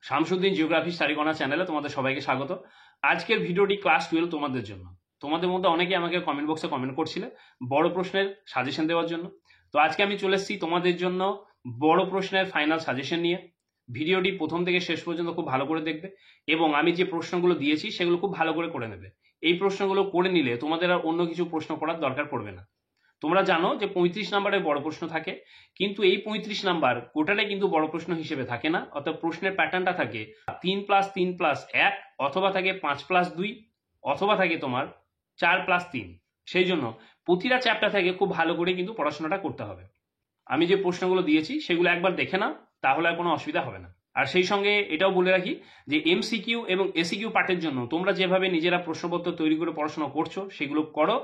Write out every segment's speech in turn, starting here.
Shamsuddin geography স্টাডিকর্নার চ্যানেলে তোমাদের সবাইকে স্বাগত। আজকের ভিডিওটি ক্লাস 12 তোমাদের জন্য। তোমাদের মধ্যে অনেকে আমাকে কমেন্ট বক্সে কমেন্ট করছিলে বড় প্রশ্নের সাজেশন দেওয়ার জন্য। তো আজকে আমি চলে এসেছি তোমাদের জন্য বড় প্রশ্নের ফাইনাল সাজেশন নিয়ে। ভিডিওটি প্রথম থেকে শেষ পর্যন্ত খুব ভালো করে দেখবে এবং আমি যে প্রশ্নগুলো দিয়েছি সেগুলো খুব ভালো করে নেবে। এই প্রশ্নগুলো করে নিলে তোমাদের আর অন্য কিছু প্রশ্ন করার দরকার পড়বে না। তোমরা জানো যে 35 নাম্বারের বড় প্রশ্ন থাকে, কিন্তু এই 35 নাম্বার গোটাটাই কিন্তু বড় প্রশ্ন হিসেবে থাকে না। অর্থাৎ প্রশ্নের প্যাটার্নটা থাকে 3+3+1, অথবা থাকে 5+2, অথবা থাকে তোমার 4+3। সেই জন্য প্রতিটা চ্যাপ্টার থেকে খুব ভালো করে কিন্তু পড়াশোনাটা করতে হবে। আমি যে প্রশ্নগুলো দিয়েছি সেগুলো একবার দেখে নাও, তাহলে আর কোনো অসুবিধা হবে না। আর সেই সঙ্গে এটাও বলে রাখি যে এমসিকিউ এবং এসিকিউ পার্টের জন্য তোমরা যেভাবে নিজেরা প্রশ্নপত্র তৈরি করে পড়াশোনা করছো সেগুলো করো।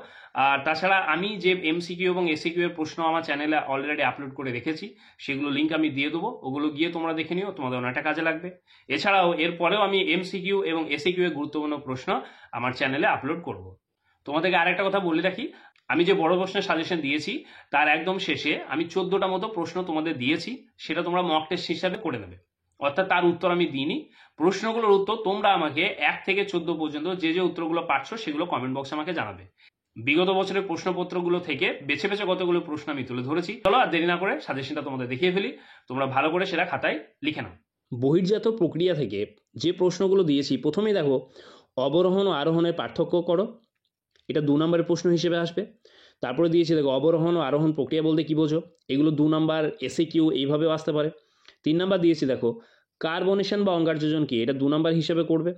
আর তাছাড়া আমি যে এমসিকিউ এবং এসিকিউ এর প্রশ্ন আমার চ্যানেলে অলরেডি আপলোড করে রেখেছি, সেগুলো লিঙ্ক আমি দিয়ে দেবো, ওগুলো গিয়ে তোমরা দেখে নিও, তোমাদের অনেকটা কাজে লাগবে। এছাড়াও এরপরেও আমি এমসিকিউ এবং এসিকিউ এর গুরুত্বপূর্ণ প্রশ্ন আমার চ্যানেলে আপলোড করব। তোমাদেরকে আরেকটা কথা বলে রাখি, আমি যে বড় প্রশ্নের সাজেশন দিয়েছি তার একদম শেষে আমি 14টা মতো প্রশ্ন তোমাদের দিয়েছি, সেটা তোমরা মক টেস্ট হিসাবে করে নেবে। অর্থাৎ তার উত্তর আমি দিইনি, প্রশ্নগুলোর উত্তর তোমরা আমাকে 1 থেকে 14 পর্যন্ত যে যে উত্তরগুলো পারছো সেগুলো কমেন্ট বক্সে আমাকে জানাবে। বিগত বছরের প্রশ্নপত্রগুলো থেকে বেছে বেছে কতগুলো প্রশ্ন আমি তুলে ধরেছি। চলো আর দেরি না করে সাজেশনটা তোমাদের দেখিয়ে ফেলি, তোমরা ভালো করে সেটা খাতায় লিখে নাও। বহির্জাত প্রক্রিয়া থেকে যে প্রশ্নগুলো দিয়েছি, প্রথমেই দেখো অবরোহণ ও আরোহণের পার্থক্য করো, এটা 2 নম্বরের প্রশ্ন হিসেবে আসবে। তারপরে দিয়েছি দেখো অবরোহণ ও আরোহণ প্রক্রিয়া বলতে কি বোঝো, এগুলো 2 নাম্বার এসএকিউ এইভাবেও আসতে পারে। 3 নাম্বার দিয়েছি দেখো কার্বনেশন বা অঙ্গারযোজন কি, এটা 2 নাম্বার হিসেবে করবে।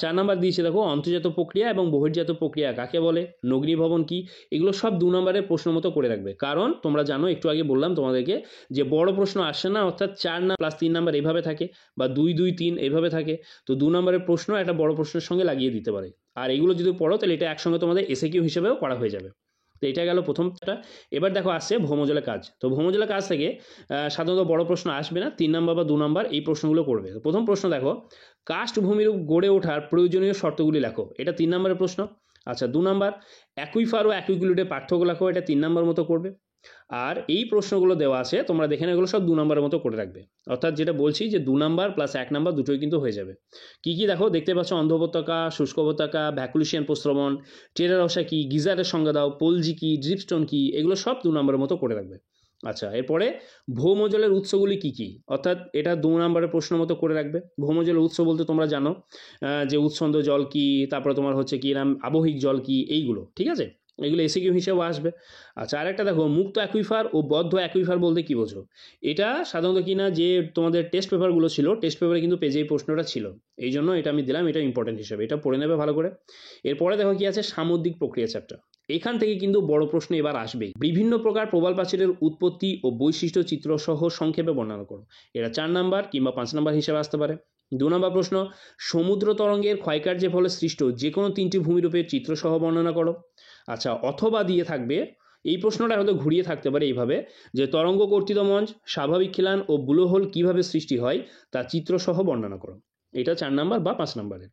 4 নাম্বার দিয়েছি দেখো অন্তর্জাত প্রক্রিয়া এবং বহির্জাত প্রক্রিয়া কাকে বলে, নগ্নিভবন কি, এগুলো সব 2 নাম্বারের প্রশ্ন মতো করে রাখবে। কারণ তোমরা জানো, একটু আগে বললাম তোমাদেরকে যে বড় প্রশ্ন আসছে না, অর্থাৎ 4 না প্লাস 3 নাম্বার এইভাবে থাকে, বা 2 2 3 এইভাবে থাকে। তো 2 নাম্বারের প্রশ্ন একটা বড় প্রশ্নের সঙ্গে লাগিয়ে দিতে পারে। আর এগুলো যদি পড়ো তাহলে এটা একসঙ্গে তোমাদের এসএকিউ হিসেবেও করা হয়ে যাবে। তো এটা গেল প্রথমটা। এবার দেখো আসছে ভৌমজলের কাজ। তো ভৌমজলের কাজ থেকে সাধারণত বড় প্রশ্ন আসবে না, 3 নাম্বার বা 2 নাম্বার এই প্রশ্নগুলো করবে। তো প্রথম প্রশ্ন দেখো কাস্ট ভূমির গড়ে ওঠার প্রয়োজনীয় শর্তগুলি লেখো, এটা 3 নাম্বারের প্রশ্ন। আচ্ছা 2 নাম্বার অ্যাকুইফার ও অ্যাকুইকুলেটের পার্থক্য লেখো, এটা 3 নাম্বার মতো করবে। আর এই প্রশ্নগুলো দেওয়া আছে, তোমরা দেখে না, এগুলো সব 2 নাম্বারের মতো করে রাখবে। অর্থাৎ যেটা বলছি যে 2 নাম্বার প্লাস 1 নাম্বার দুটোই কিন্তু হয়ে যাবে। কি কি দেখো দেখতে পাচ্ছ, অন্ধ উপত্যকা, শুষ্ক উপত্যকা, ভ্যাকুলিশিয়ান প্রস্রবণ, টেরারসা কি, গিজারের সংজ্ঞা দাও, পোলজি কি, ড্রিপস্টোন কি, এগুলো সব 2 নাম্বারের মতো করে রাখবে। আচ্ছা এরপরে ভৌমজলের উৎসগুলি কি কি, অর্থাৎ এটা 2 নাম্বারের প্রশ্ন মতো করে রাখবে। ভৌমজলের উৎস বলতে তোমরা জানো যে উৎসন্দ জল কি, তারপরে তোমার হচ্ছে কি নাম আবহিক জল কি, এইগুলো ঠিক আছে, এগুলো এসিকিউ হিসেবে আসবে। আচ্ছা আরেকটা দেখো মুক্ত অ্যাকুইফার ও বদ্ধ অ্যাকুইফার বলতে কি বোঝো, এটা সাধারণত কিনা যে তোমাদের টেস্ট পেপারগুলো ছিল, টেস্ট পেপারে কিন্তু পেজে এই প্রশ্নটা ছিল, এই জন্য এটা আমি দিলাম, এটা ইম্পর্টেন্ট হিসেবে, এটা পড়ে নেবে ভালো করে। এরপরে দেখো কি আছে সামুদ্রিক প্রক্রিয়া চ্যাপ্টার। এখান থেকে কিন্তু বড় প্রশ্ন এবার আসবে, বিভিন্ন প্রকার প্রবাল প্রাচীরের উৎপত্তি ও বৈশিষ্ট্য চিত্রসহ সংক্ষেপে বর্ণনা করো, এটা 4 নাম্বার কিংবা 5 নাম্বার হিসেবে আসতে পারে। 2 নম্বর প্রশ্ন সমুদ্র তরঙ্গের ক্ষয়কার্যের ফলে সৃষ্ট যে কোনো 3টি ভূমিরূপের চিত্রসহ বর্ণনা করো। আচ্ছা অথবা দিয়ে থাকবে, এই প্রশ্নটা হয়তো ঘুরিয়ে থাকতে পারে এইভাবে, যে তরঙ্গ কর্তৃত মঞ্চ, স্বাভাবিক খিলান ও ব্লুহোল কিভাবে সৃষ্টি হয় তা চিত্রসহ বর্ণনা করো, এটা 4 নাম্বার বা 5 নাম্বারের।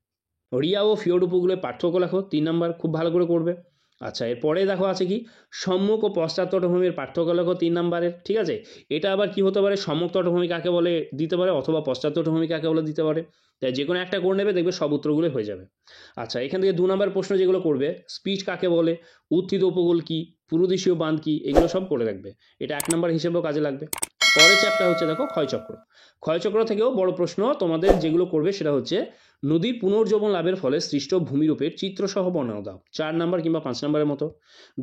রিয়া ও ফিওর্ড উপকূলের পার্থক্য লেখো, 3 নাম্বার, খুব ভালো করে করবে। আচ্ছা এরপরে দেখো আছে কি সম্মুখ ও পশ্চাৎ তটভূমির পার্থক্য লেখো, 3 নাম্বারের, ঠিক আছে। এটা আবার কি হতে পারে, সম্মুখ তটভূমি কাকে বলে দিতে পারে, অথবা পশ্চাৎ তটভূমি কাকে বলে দিতে পারে। তাই যে কোনো একটা করে নেবে, দেখবে সব উত্তরগুলো হয়ে যাবে। আচ্ছা এখান থেকে 2 নাম্বার প্রশ্ন যেগুলো করবে, স্পিচ কাকে বলে, উত্থিত উপকূল কি, পুরুদেশীয় বাঁধ কি, এগুলো সব করে রাখবে, এটা 1 নাম্বার হিসেবেও কাজে লাগবে। পরের চ্যাপ্টার হচ্ছে দেখো ক্ষয়চক্র। ক্ষয়চক্র থেকেও বড় প্রশ্ন তোমাদের যেগুলো করবে সেটা হচ্ছে নদীর পুনর্জীবন লাভের ফলে সৃষ্ট ভূমিরূপের চিত্রসহ বর্ণনা দাও, 4 নাম্বার কিংবা 5 নাম্বারের মতো।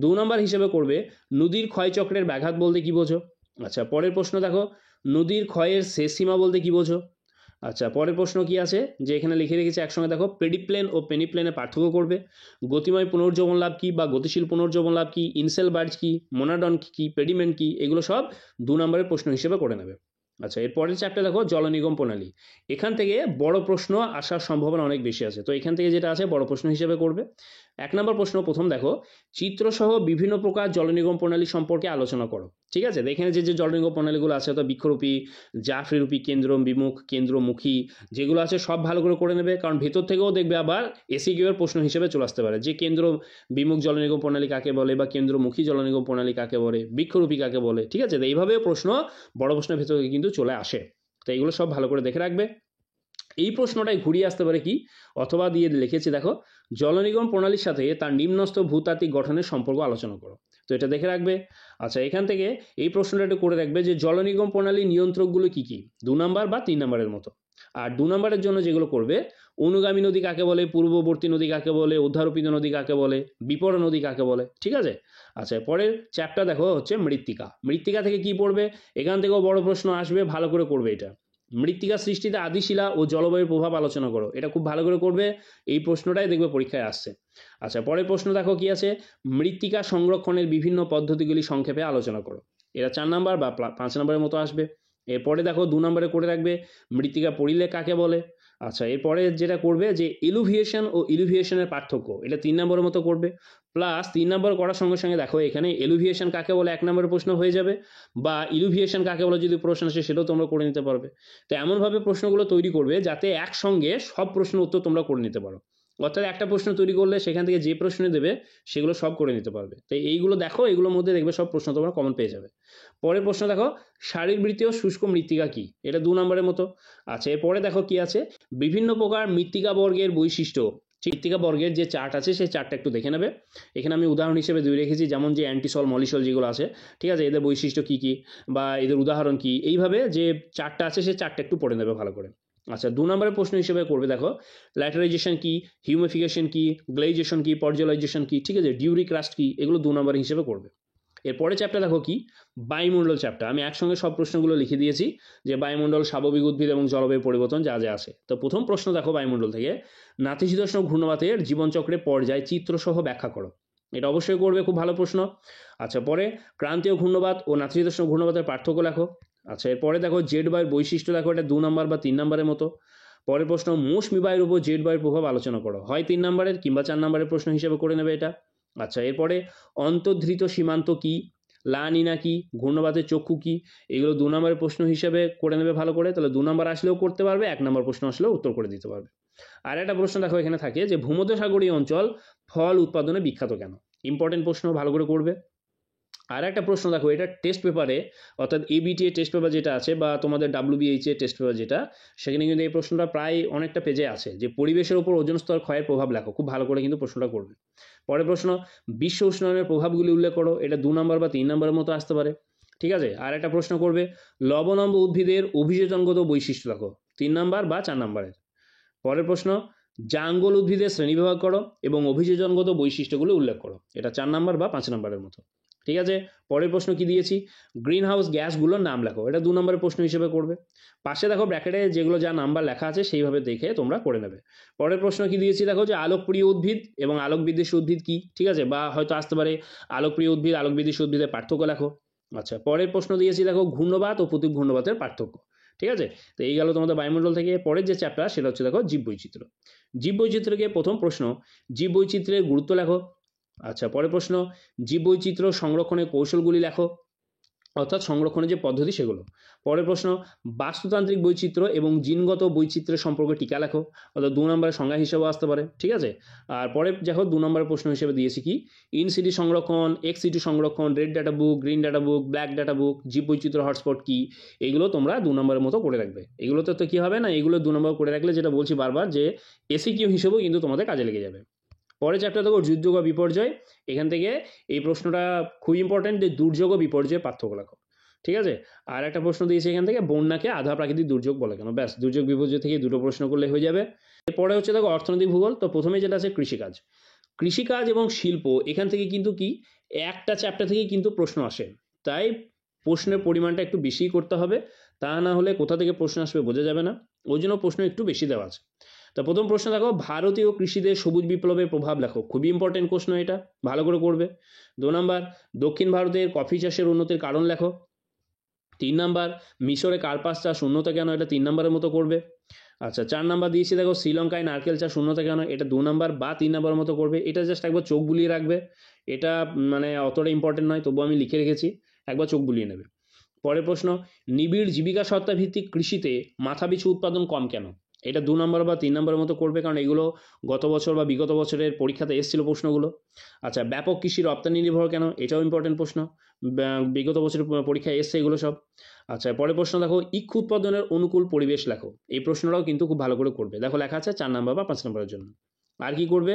2 নাম্বার হিসেবে করবে নদীর ক্ষয়চক্রের ব্যাঘাত বলতে কি বোঝো। আচ্ছা পরের প্রশ্ন দেখো নদীর ক্ষয়ের শেষ সীমা বলতে কি বোঝো। আচ্ছা পরের প্রশ্ন কি আছে, যে এখানে লিখে রেখেছে একসঙ্গে দেখো পেডিপ্লেন ও পেনিপ্লেনের পার্থক্য করবে, গতিময় পুনর্জীবন লাভ কি বা গতিশীল পুনর্জীবন লাভ কি, ইনসেল বার্জ কি, মোনাডন কি, পেডিমেন্ট কি, এগুলো সব 2 নম্বরের প্রশ্ন হিসেবে করে নেবে। আচ্ছা এরপরের চ্যাপ্টার দেখো জলনিগম প্রণালী। এখান থেকে বড় প্রশ্ন আসার সম্ভাবনা অনেক বেশি আছে, তো এখান থেকে যেটা আছে বড় প্রশ্ন হিসেবে করবে। 1 নম্বর প্রশ্ন প্রথম দেখো চিত্রসহ বিভিন্ন প্রকার জলনিগম প্রণালী সম্পর্কে আলোচনা করো, ঠিক আছে। এখানে যে যে জলনিগম প্রণালীগুলো আছে, অর্থাৎ বৃক্ষরূপী, জাফরিরূপী, কেন্দ্র বিমুখ, কেন্দ্রমুখী, যেগুলো আছে সব ভালো করে নেবে, কারণ ভেতর থেকেও দেখবে আবার এসিকিউ এর প্রশ্ন হিসেবে চলে আসতে পারে, যে কেন্দ্র বিমুখ জলনিগম প্রণালী কাকে বলে, বা কেন্দ্রমুখী জলনিগম প্রণালী কাকে বলে, বৃক্ষরূপী কাকে বলে, ঠিক আছে। তো এইভাবেও প্রশ্ন বড় প্রশ্নের ভেতরে কিন্তু চলে আসে, তো এইগুলো সব ভালো করে দেখে রাখবে। এই প্রশ্নটাই ঘুরিয়ে আসতে পারে কি, অথবা দিয়ে লিখেছি দেখো, জলনিগম প্রণালীর সাথে তার নিম্নস্থ ভূতাত্ত্বিক গঠনের সম্পর্ক আলোচনা করো। তো এটা দেখে রাখবে। আচ্ছা, এখান থেকে এই প্রশ্নটা একটু করে রাখবে যে জলনিগম প্রণালীর নিয়ন্ত্রকগুলো কি কি, 2 নাম্বার বা 3 নাম্বারের মতো। আর 2 নাম্বারের জন্য যেগুলো করবে, অনুগামী নদী কাকে বলে, পূর্ববর্তী নদী কাকে বলে, অধ্যারোপিত নদী কাকে বলে, বিপর নদী কাকে বলে, ঠিক আছে। আচ্ছা, পরের চ্যাপ্টার দেখো হচ্ছে মৃত্তিকা। মৃত্তিকা থেকে কি পড়বে, এখান থেকেও বড় প্রশ্ন আসবে, ভালো করে করবে এটা। মৃত্তিকা সৃষ্টিতে আদিশিলা ও জলবায়ুর প্রভাব আলোচনা করো, এটা খুব ভালো করে করবে, এই প্রশ্নটাই দেখবে পরীক্ষায় আসছে। আচ্ছা, পরের প্রশ্ন দেখো কি আছে, মৃত্তিকা সংরক্ষণের বিভিন্ন পদ্ধতিগুলি সংক্ষেপে আলোচনা করো, এটা 4 নাম্বার বা 5 নাম্বারের মতো আসবে। এরপরে দেখো 2 নাম্বারে করে রাখবে মৃত্তিকা পরিলেখ কাকে বলে। আচ্ছা, এরপরে যেটা করবে যে এলুভিয়েশন ও ইলুভিয়েশনের পার্থক্য, এটা 3 নম্বরের মতো করবে। প্লাস 3 নম্বর করার সঙ্গে সঙ্গে দেখো এখানে এলুভিয়েশন কাকে বলে 1 নম্বরের প্রশ্ন হয়ে যাবে, বা ইলুভিয়েশন কাকে বলে যদি প্রশ্ন আসে সেটাও তোমরা করে নিতে পারবে। তো এমনভাবে প্রশ্নগুলো তৈরি করবে যাতে একসঙ্গে সব প্রশ্নের উত্তর তোমরা করে নিতে পারো। অর্থাৎ একটা প্রশ্ন তৈরি করলে সেখান থেকে যে প্রশ্ন দেবে সেগুলো সব করে নিতে পারবে। তো এইগুলো দেখো, এগুলোর মধ্যে দেখবে সব প্রশ্ন তোমরা কমন পেয়ে যাবে। পরের প্রশ্ন দেখো, শারীরবৃত্তীয় শুষ্ক মৃত্তিকা কি, এটা 2 নম্বরের মতো। আচ্ছা, এরপরে দেখো কি আছে, বিভিন্ন প্রকার মৃত্তিকা বর্গের বৈশিষ্ট্য। মৃত্তিকা বর্গের যে চার্ট আছে সেই চার্টটা একটু দেখে নেবে। এখানে আমি উদাহরণ হিসেবে 2 রেখেছি, যেমন যে অ্যান্টিসল, মলিসল যেগুলো আছে, ঠিক আছে, এদের বৈশিষ্ট্য কি কি বা এদের উদাহরণ কি, এইভাবে যে চার্টটা আছে সেই চার্টটা একটু পড়ে নেবে ভালো করে। আচ্ছা, 2 নম্বরের প্রশ্ন হিসেবে করবে দেখো, ল্যাটারাইজেশন কি, হিউমিফিকেশন কি, গ্লেইজেশন কি, পর্জলাইজেশন কি, ঠিক আছে, ডিউরি ক্রাস্ট কি, এগুলো 2 নম্বর হিসেবে করবে। এরপরে চ্যাপ্টার দেখো কি, বায়ুমণ্ডল চ্যাপ্টার। আমি একসঙ্গে সব প্রশ্নগুলো লিখে দিয়েছি যে বায়ুমণ্ডল, স্বাভাবিক উদ্ভিদ এবং জলবায়ু পরিবর্তন যা যা আছে। তো প্রথম প্রশ্ন দেখো বায়ুমণ্ডল থেকে, নাতিশীতোষ্ণ ঘূর্ণবাতের জীবনচক্রের পর্যায় চিত্রসহ ব্যাখ্যা করো, এটা অবশ্যই করবে, খুব ভালো প্রশ্ন। আচ্ছা, পরে ক্রান্তীয় ঘূর্ণবাত ও নাতিশীতোষ্ণ ঘূর্ণবাতের পার্থক্য লেখো। আচ্ছা, এরপরে দেখো জেড বায়ুর বৈশিষ্ট্য দেখো, এটা 2 নম্বর বা 3 নম্বরের মতো। পরের প্রশ্ন, মৌসুমী বায়ুর উপর জেড বায়ুর প্রভাব আলোচনা করো, হয় 3 নম্বরের কিংবা 4 নম্বরের প্রশ্ন হিসেবে করে নেবে এটা। আচ্ছা, এরপরে অন্তর্ধৃত সীমান্ত কি, লা নিনা কি, ঘূর্ণবাতের চক্ষু কি, এগুলো 2 নম্বরের প্রশ্ন হিসেবে করে নেবে ভালো করে। তাহলে 2 নম্বর আসলেও করতে পারবে, 1 নম্বর প্রশ্ন আসলেও উত্তর করে দিতে পারবে। আর একটা প্রশ্ন দেখো এখানে থাকে যে ভূমধ্যসাগরীয় অঞ্চল ফল উৎপাদনে বিখ্যাত কেন, ইম্পর্টেন্ট প্রশ্ন, ভালো করে করবে। আর একটা প্রশ্ন দেখো, এটা টেস্ট পেপারে, অর্থাৎ এবিটিএ টেস্ট পেপার যেটা আছে বা তোমাদের ডাব্লিউবিএইচ এর টেস্ট পেপার যেটা, সেখানে কিন্তু এই প্রশ্নটা প্রায় অনেকটা পেজে আছে, যে পরিবেশের উপর ওজোন স্তর ক্ষয়ের প্রভাব লেখো, খুব ভালো করে কিন্তু প্রশ্নটা করবে। পরের প্রশ্ন, বিশ্ব উষ্ণায়নের প্রভাবগুলি উল্লেখ করো, এটা 2 নম্বর বা 3 নম্বরের মতো আসতে পারে, ঠিক আছে। আর একটা প্রশ্ন করবে, লবণাম্ব উদ্ভিদের অভিযোজনগত বৈশিষ্ট্য লেখো, 3 নম্বর বা 4 নম্বরের। পরের প্রশ্ন, জাঙ্গল উদ্ভিদের শ্রেণীবিভাগ করো এবং অভিযোজনগত বৈশিষ্ট্যগুলো উল্লেখ করো, এটা 4 নম্বর বা 5 নম্বরের মতো, ঠিক আছে। পরের প্রশ্ন কি দিয়েছি, গ্রিন হাউস গ্যাসগুলোর নাম লেখো, এটা 2 নম্বরের প্রশ্ন হিসেবে করবে। পাশে দেখো ব্র্যাকেটে যেগুলো যা নাম্বার লেখা আছে সেইভাবে দেখে তোমরা করে নেবে। পরের প্রশ্ন কি দিয়েছি দেখো, যে আলোকপ্রিয় উদ্ভিদ এবং আলোক বিদ্বেষী উদ্ভিদ কি, ঠিক আছে, বা হয়তো আসতে পারে আলোকপ্রিয় উদ্ভিদ, আলোক বিদ্বেষী উদ্ভিদের পার্থক্য লেখো। আচ্ছা, পরের প্রশ্ন দিয়েছি দেখো, ঘূর্ণবাত ও প্রতি ঘূর্ণবাতের পার্থক্য, ঠিক আছে। তো এই গেল তোমাদের বায়ুমণ্ডল থেকে। পরের যে চ্যাপ্টার সেটা হচ্ছে দেখো জীববৈচিত্র্য। জীববৈচিত্র্যকে প্রথম প্রশ্ন, জীববৈচিত্র্যের গুরুত্ব লেখো। আচ্ছা, পরের প্রশ্ন, জীববৈচিত্র্য সংরক্ষণের কৌশলগুলি লেখো, অর্থাৎ সংরক্ষণের যে পদ্ধতি সেগুলো। পরের প্রশ্ন, বাস্তুতান্ত্রিক বৈচিত্র্য এবং জিনগত বৈচিত্র্যের সম্পর্কে টিকা লেখো, অর্থাৎ 2 নম্বরের সংজ্ঞা হিসেবেও আসতে পারে, ঠিক আছে। আর পরে দেখো 2 নম্বরের প্রশ্ন হিসেবে দিয়েছি কি, ইন সিটি সংরক্ষণ, এক্স সিটি সংরক্ষণ, red data book, green data book, black data book, জীববৈচিত্র্য হটস্পট কি, এগুলো তোমরা 2 নম্বরের মতো করে রাখবে। এগুলোতে তো কি হবে না, এগুলো 2 নম্বর করে রাখলে যেটা বলছি বারবার, যে এসিকিউ হিসেবেও কিন্তু তোমাদের কাজে লেগে যাবে। পরের চ্যাপ্টার দেখো দুর্যোগ ও বিপর্যয়। এখান থেকে এই প্রশ্নটা খুব ইম্পর্টেন্ট, যে দুর্যোগ ও বিপর্যয়ের পার্থক্য লেখো, ঠিক আছে। আর একটা প্রশ্ন দিয়েছে এখান থেকে, বন্যাকে আধা প্রাকৃতিক দুর্যোগ বলে কেন, ব্যাস দুর্যোগ বিপর্যয় থেকে 2টো প্রশ্ন করলে হয়ে যাবে। এরপরে হচ্ছে দেখো অর্থনৈতিক ভূগোল। তো প্রথমে যেটা আছে কৃষিকাজ। কৃষিকাজ এবং শিল্প, এখান থেকে কিন্তু কি একটা চ্যাপ্টার থেকে কিন্তু প্রশ্ন আসে, তাই প্রশ্নের পরিমাণটা একটু বেশিই করতে হবে, তা না হলে কোথা থেকে প্রশ্ন আসবে বোঝা যাবে না, ওই জন্য প্রশ্ন একটু বেশি দেওয়া আছে। তো প্রথম প্রশ্ন দেখো, ভারতীয় কৃষিতে সবুজ বিপ্লবের প্রভাব লেখো, খুবই ইম্পর্টেন্ট প্রশ্ন, এটা ভালো করে করবে। 2 নম্বর, দক্ষিণ ভারতের কফি চাষের উন্নতির কারণ লেখো। 3 নাম্বার, মিশরে কার্পাস চাষ উন্নত কেন, এটা 3 নম্বরের মতো করবে। আচ্ছা, 4 নাম্বার দিয়েছি দেখো, শ্রীলঙ্কায় নারকেল চাষ উন্নত কেন, এটা 2 নাম্বার বা 3 নম্বরের মতো করবে। এটা জাস্ট একবার চোখ বুলিয়ে রাখবে, এটা মানে অতটা ইম্পর্টেন্ট নয়, তবুও আমি লিখে রেখেছি, একবার চোখ বুলিয়ে নেবে। পরের প্রশ্ন, নিবিড় জীবিকা সত্তা ভিত্তিক কৃষিতে মাথাপিছু উৎপাদন কম কেন, এটা 2 নম্বর বা 3 নম্বরের মতো করবে, কারণ এগুলো গত বছর বা বিগত বছরের পরীক্ষাতে এসেছিল প্রশ্নগুলো। আচ্ছা, ব্যাপক কৃষি রপ্তানি নির্ভর কেন, এটাও ইম্পর্টেন্ট প্রশ্ন, বিগত বছরের পরীক্ষায় এসছে এগুলো সব। আচ্ছা, পরের প্রশ্ন দেখো, ইক্ষু উৎপাদনের অনুকূল পরিবেশ লেখো। এই প্রশ্নটাও কিন্তু খুব ভালো করে করবে। দেখো লেখা আছে 4 নম্বর বা 5 নম্বরের জন্য। আর কি করবে,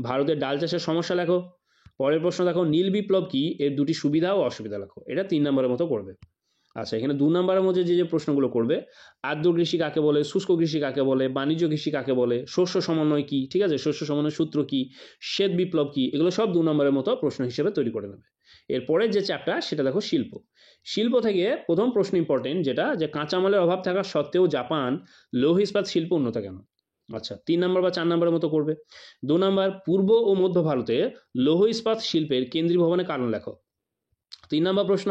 ভারতের ডাল চাষের সমস্যা লেখো। পরের প্রশ্ন দেখো, নীল বিপ্লব কি, এর দুটি সুবিধা ও অসুবিধা লেখো। এটা 3 নম্বরের মতো করবে। আচ্ছা, এখানে 2 নম্বরের মধ্যে যে প্রশ্নগুলো করবে, আর্দ্র কৃষি কাকে বলে, শুষ্ক কৃষি কাকে বলে, বাণিজ্য কৃষি কাকে বলে, শস্য সমন্বয় কি, ঠিক আছে, শস্য সমন্বয় সূত্র কি, শ্বেত বিপ্লব কি, এগুলো সব 2 নম্বরের মতো প্রশ্ন হিসেবে তৈরি করে নেবে। এরপরের যে চ্যাপ্টার সেটা দেখো শিল্প। শিল্প থেকে প্রথম প্রশ্ন ইম্পর্টেন্ট, যেটা যে কাঁচামালের অভাব থাকা সত্ত্বেও জাপান লৌহ ইস্পাত শিল্প উন্নত কেন। আচ্ছা, 3 নম্বর বা 4 নম্বরের মতো করবে। 2 নম্বর, পূর্ব ও মধ্য ভারতে লৌহ ইস্পাত শিল্পের কেন্দ্রীভবনের কারণ লেখো। 3 নম্বর প্রশ্ন,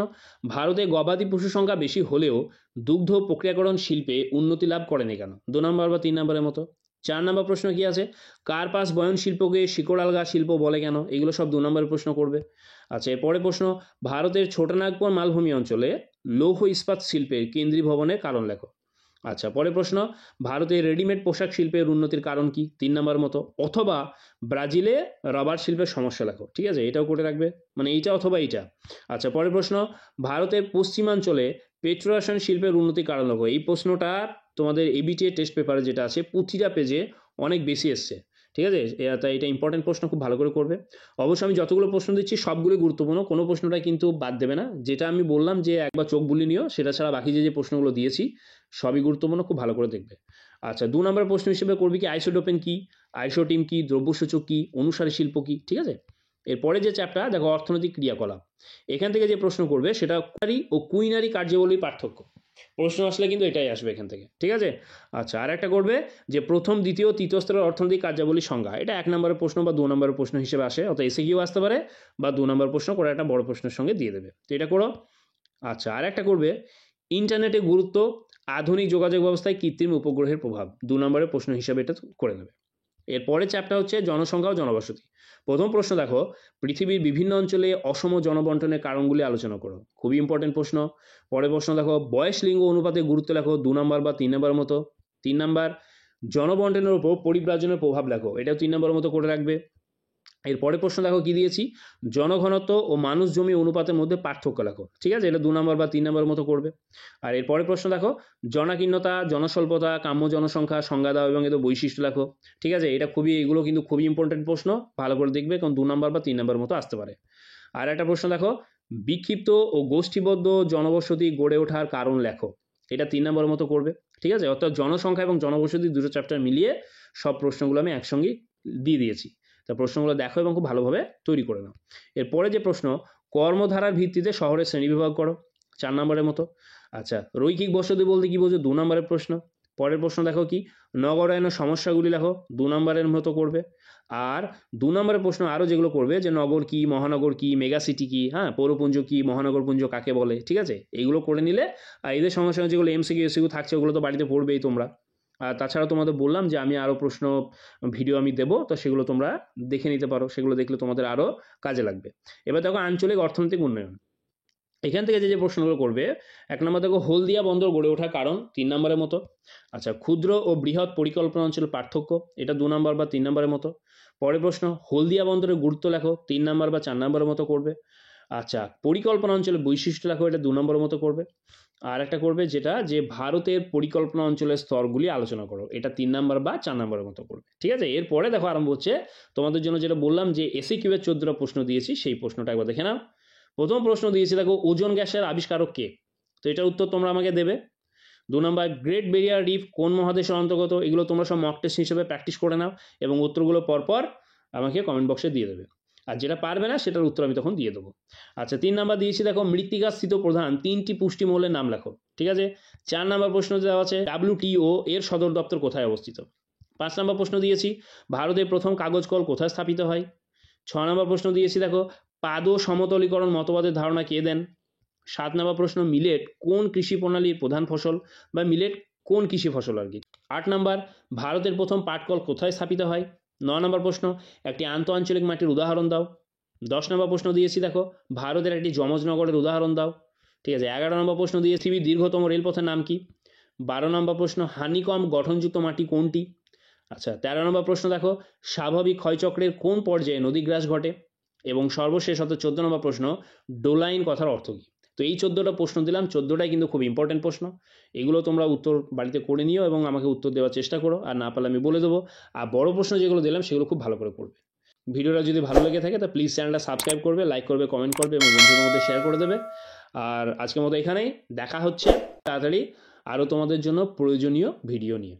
ভারতে গবাদি পশু সংখ্যা বেশি হলেও দুগ্ধ প্রক্রিয়াকরণ শিল্পে উন্নতি লাভ করেনি কেন। 2 নম্বর বা 3 নম্বরের মতো। 4 নম্বর প্রশ্ন কি আছে, কার্পাস বয়ন শিল্পকে শিকড়ালগা শিল্প বলে কেন। এগুলো সব 2 নম্বরের প্রশ্ন করবে। আচ্ছা, এরপরে প্রশ্ন, ভারতের ছোটনাগপুর মালভূমি অঞ্চলে লৌহ ইস্পাত শিল্পের কেন্দ্রীভবনের কারণ লেখো। আচ্ছা, পরের প্রশ্ন, ভারতের রেডিমেড পোশাক শিল্পের উন্নতির কারণ কি। 3 নম্বর মতো। অথবা ব্রাজিলে রাবার শিল্পের সমস্যা লেখো। ঠিক আছে, এটাও করে রাখবে, মানে এইটা অথবা এইটা। আচ্ছা, পরের প্রশ্ন, ভারতের পশ্চিমাঞ্চলে পেট্রোরসায়ন শিল্পের উন্নতির কারণ লেখো। এই প্রশ্নটা তোমাদের এবিটিএ টেস্ট পেপারে যেটা আছে প্রতিটা পেজে অনেক বেশি এসছে। ঠিক আছে, তাই এটা ইম্পর্টেন্ট প্রশ্ন, খুব ভালো করে করবে। অবশ্যই আমি যতগুলো প্রশ্ন দিচ্ছি সবগুলো গুরুত্বপূর্ণ, কোনো প্রশ্নটা কিন্তু বাদ দেবে না। যেটা আমি বললাম যে একবার চোখ বুলিয়ে নিও, সেটা ছাড়া বাকি যে প্রশ্নগুলো দিয়েছি সবই গুরুত্বপূর্ণ, খুব ভালো করে দেখবে। আচ্ছা, 2 নম্বর প্রশ্ন হিসেবে করবি কি আইসোটোপেন কি, আইসোটিম কি, দ্রব্যসূচক কি, অনুসারী শিল্প কি। ঠিক আছে, এরপরে যে চ্যাপ্টার দেখো অর্থনৈতিক ক্রিয়াকলাপ। এখান থেকে যে প্রশ্ন করবে সেটা কুইনারি ও কুইনারি কার্যাবলীর পার্থক্য। প্রশ্ন আসলে কিন্তু এটাই আসবে এখান থেকে। ঠিক আছে, আচ্ছা, আর একটা করবে যে প্রথম, দ্বিতীয়, তৃতীয় স্তরের অর্থনৈতিক কার্যাবলীর সংজ্ঞা। এটা 1 নম্বরের প্রশ্ন বা 2 নম্বরের প্রশ্ন হিসেবে আসে, অর্থাৎ এসে কিউ আসতে পারে বা 2 নম্বর প্রশ্ন করে একটা বড় প্রশ্নের সঙ্গে দিয়ে দেবে। তো এটা করো। আচ্ছা, আর একটা করবে ইন্টারনেটের গুরুত্ব, আধুনিক যোগাযোগ ব্যবস্থায় কৃত্রিম উপগ্রহের প্রভাব। 2 নম্বরের প্রশ্ন হিসেবে এটা করে নেবে। এরপরে চ্যাপ্টার হচ্ছে জনসংখ্যা ও জনবসতি। প্রথম প্রশ্ন দেখো, পৃথিবীর বিভিন্ন অঞ্চলে অসম জনবন্টনের কারণগুলি আলোচনা করো। খুবই ইম্পর্টেন্ট প্রশ্ন। পরের প্রশ্ন দেখো, বয়স লিঙ্গ অনুপাতে গুরুত্ব লেখো। 2 নম্বর বা 3 নম্বরের মতো। 3 নম্বর, জনবন্টনের উপর পরিব্রাজনের প্রভাব লেখো। এটাও 3 নম্বরের মতো করে রাখবে। এরপরে প্রশ্ন দেখো কি দিয়েছি, জনঘনত্ব ও মানুষ জমি অনুপাতের মধ্যে পার্থক্য লেখো। ঠিক আছে, এটা 2 নম্বর বা 3 নম্বরের মতো করবে। আর এরপরে প্রশ্ন দেখো, জনাকীর্ণতা, জনস্বল্পতা, কাম্য জনসংখ্যা সংজ্ঞা দাও এবং এদের বৈশিষ্ট্য লেখো। ঠিক আছে, এগুলো কিন্তু খুবই ইম্পর্টেন্ট প্রশ্ন, ভালো করে দেখবে, কারণ 2 নম্বর বা 3 নম্বরের মতো আসতে পারে। আর একটা প্রশ্ন দেখো, বিক্ষিপ্ত ও গোষ্ঠীবদ্ধ জনবসতি গড়ে ওঠার কারণ লেখো। এটা 3 নম্বরের মতো করবে। ঠিক আছে, অর্থাৎ জনসংখ্যা এবং জনবসতি দুটো চ্যাপ্টার মিলিয়ে সব প্রশ্নগুলো আমি একসঙ্গে দিয়ে দিয়েছি। তা প্রশ্নগুলো দেখো এবং খুব ভালোভাবে তৈরি করে নাও। এরপরে যে প্রশ্ন, কর্মধারার ভিত্তিতে শহরের শ্রেণীবিভাগ করো। 4 নম্বরের মতো। আচ্ছা, রৈখিক বসতি বলতে কি বোঝো। 2 নম্বরের প্রশ্ন। পরের প্রশ্ন দেখো কি, নগরায়নের সমস্যাগুলি লেখো। 2 নম্বরের মতো করবে। আর 2 নম্বরের প্রশ্ন আরও যেগুলো করবে, যে নগর কি, মহানগর কি, মেগা সিটি কি, হ্যাঁ, পৌরপুঞ্জ কি, মহানগরপুঞ্জ কাকে বলে। ঠিক আছে, এইগুলো করে নিলে আর এদের সমস্যা যেগুলো এমসিকিউ এসিকিউ থাকছে ওগুলো তো বাড়িতে পড়বেই তোমরা। আর তাছাড়া তোমাদের বললাম যে আমি আরও প্রশ্ন ভিডিও আমি দেবো, তো সেগুলো তোমরা দেখে নিতে পারো, সেগুলো দেখলে তোমাদের আরও কাজে লাগবে। এবার দেখো আঞ্চলিক অর্থনৈতিক উন্নয়ন। এখান থেকে যে প্রশ্নগুলো করবে, 1 নম্বর দেখো হলদিয়া বন্দর গড়ে ওঠার কারণ। 3 নম্বরের মতো। আচ্ছা, ক্ষুদ্র ও বৃহৎ পরিকল্পনা অঞ্চলের পার্থক্য। এটা 2 নম্বর বা 3 নম্বরের মতো। পরের প্রশ্ন, হলদিয়া বন্দরের গুরুত্ব লেখো। 3 নম্বর বা 4 নম্বরের মতো করবে। আচ্ছা, পরিকল্পনা অঞ্চলের বৈশিষ্ট্য লেখো। এটা 2 নম্বরের মতো করবে। আর একটা করবে যেটা, যে ভারতের পরিকল্পনা অঞ্চলের স্তরগুলি আলোচনা করো। এটা 3 নম্বর বা 4 নম্বরের মতো করবে। ঠিক আছে, এরপরে দেখো আরম্ভ হচ্ছে তোমাদের জন্য যেটা বললাম যে এসিকিউ এর 14টা প্রশ্ন দিয়েছি, সেই প্রশ্নটা একবার দেখে নাও। প্রথম প্রশ্ন দিয়েছি দেখো, ওজোন গ্যাসের আবিষ্কারক কে। তো এটার উত্তর তোমরা আমাকে দেবে। 2 নম্বর, গ্রেট ব্যারিয়ার রিফ কোন মহাদেশের অন্তর্গত। এগুলো তোমরা সব মক টেস্ট হিসেবে প্র্যাকটিস করে নাও এবং উত্তরগুলো পরপর আমাকে কমেন্ট বক্সে দিয়ে দেবে। আর যেটা পারবে না সেটার উত্তর আমি তখন দিয়ে দেবো। আচ্ছা, 3 নম্বর দিয়েছি দেখো, মৃত্তিকাস্থিত প্রধান 3টি পুষ্টিমৌলের নাম লেখো। ঠিক আছে, 4 নম্বর প্রশ্ন দেওয়া আছে, WTO এর সদর দপ্তর কোথায় অবস্থিত। 5 নম্বর প্রশ্ন দিয়েছি, ভারতের প্রথম কাগজ কল কোথায় স্থাপিত হয়। 6 নম্বর প্রশ্ন দিয়েছি দেখো, পাদ সমতলীকরণ মতবাদের ধারণা কে দেন। 7 নম্বর প্রশ্ন, মিলেট কোন কৃষি প্রণালীর প্রধান ফসল, বা মিলেট কোন কৃষি ফসল আর কি। 8 নম্বর, ভারতের প্রথম পাটকল কোথায় স্থাপিত হয়। 9 নম্বর প্রশ্ন, একটি আন্তঃআঞ্চলিক মাটির উদাহরণ দাও। 10 নম্বর প্রশ্ন দিয়েছি দেখো, ভারতের একটি যমজ নগরের উদাহরণ দাও। ঠিক আছে, 11 নম্বর প্রশ্ন দিয়েছি, পৃথিবীর দীর্ঘতম রেলপথের নাম কি। 12 নম্বর প্রশ্ন, হানিকম গঠনযুক্ত মাটি কোনটি? আচ্ছা, 13 নম্বর প্রশ্ন দেখো, স্বাভাবিক ক্ষয়চক্রের কোন পর্যায়ে নদীগ্রাস ঘটে? এবং সর্বশেষ অর্থাৎ 14 নম্বর প্রশ্ন, ডোলাইন কথার অর্থ কী? তো এই 14টা প্রশ্ন দিলাম, 14টাই কিন্তু খুব ইম্পর্টেন্ট প্রশ্ন। এগুলো তোমরা উত্তর বাড়িতে করে নিও এবং আমাকে উত্তর দেওয়ার চেষ্টা করো, আর না পারলে আমি বলে দেবো। আর বড় প্রশ্ন যেগুলো দিলাম সেগুলো খুব ভালো করে করবে। ভিডিওটা যদি ভালো লেগে থাকে তা প্লিজ চ্যানেলটা সাবস্ক্রাইব করবে, লাইক করবে, কমেন্ট করবে এবং বন্ধুদের মধ্যে শেয়ার করে দেবে। আর আজকের মতো এখানেই, দেখা হচ্ছে তাড়াতাড়ি আরও তোমাদের জন্য প্রয়োজনীয় ভিডিও নিয়ে।